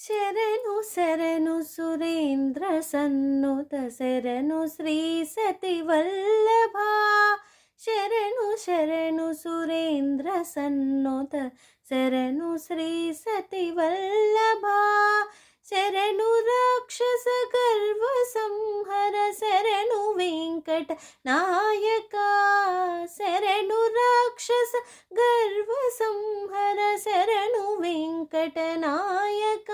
శరణు శరణు సురేంద్ర సన్నుత శరణు శ్రీ సతి వల్లభ. శరణు శరణు సురేంద్ర సన్నుత శరణు శ్రీ సతి వల్లభ. శరణు రాక్షస గర్వ సంహర శరణు వెంకట నాయక. శరణు రాక్షస గర్వ సంహర శరణు వెంకట నాయక.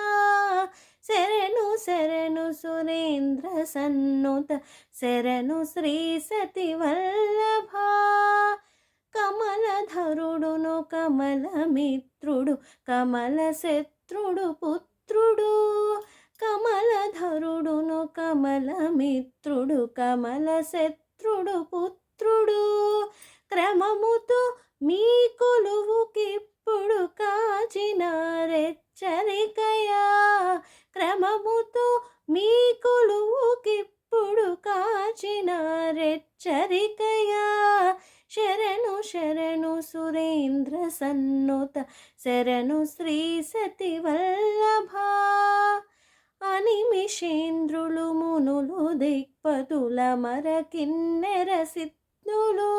శరణు శరణు సురేంద్ర సన్నుత శరణు శ్రీ సతి వల్లభ. కమలధరుడును కమలమిత్రుడు కమల శత్రుడు పుత్రుడు. కమలధరుడును కమలమిత్రుడు కమల శత్రుడు పుత్రుడు. క్రమముతో మీ కొలువుకిప్పుడు కాచిన రెచ్చరికయా. క్రమముతో మీ కొలువుకిప్పుడు కాచిన రెచ్చరికయా. శరణు శరణు సురేంద్ర సన్నుత శరణు శ్రీ సతి వల్లభ. అనిమిషేంద్రులు మునులు దిక్పతుల మర కిన్నెర సిద్ధులు.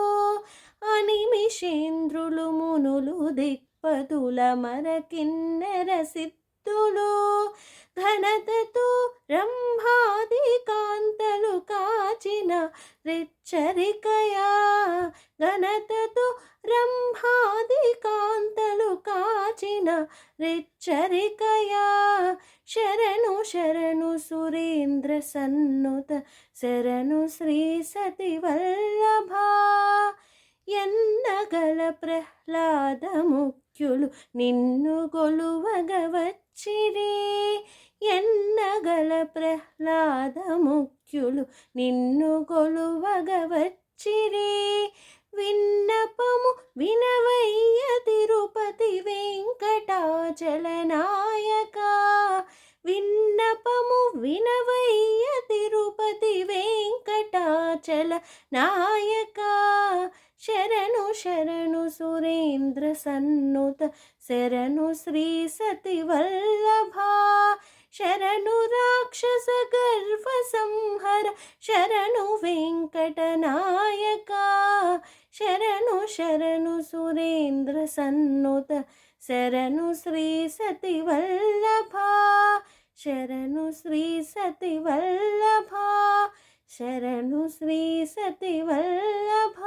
అనిమిషేంద్రులు మునులు దిక్పతుల మర కిన్నెర సిద్ధులు. ఘనతతో రంభాది కాంతలు కాచిన రెచ్చరికయా. ఘనతతో రంభాది కాంతలు కాచిన రెచ్చరికయా. శరణు శరణు సురేంద్ర సన్నుత శరణు శ్రీ సతి వల్లభ. ఎన్నగల ప్రహ్లాద ముఖ్యులు నిన్ను గొలువగ వచ్చిరి. ఎన్నగల ప్రహ్లాద ముఖ్యులు నిన్ను గొలువగ వచ్చిరి. విన్నపము వినవయ్య తిరుపతి వెంకటాచల నాయక. విన్నపము వినవయ్య తిరుపతి వెంకటాచల నాయక. శరణు శరణు సురేంద్ర సన్నుత శరణు శ్రీ సతి వల్లభ. శరణు రాక్షస గర్వ సంహర శరణు వెంకట నాయక. శరణు శరణు సురేంద్ర సన్నుత శరణు శ్రీ సతి వల్లభ. శరణు శ్రీ సతి వల్లభ. శరణు శ్రీ సతి వల్లభ.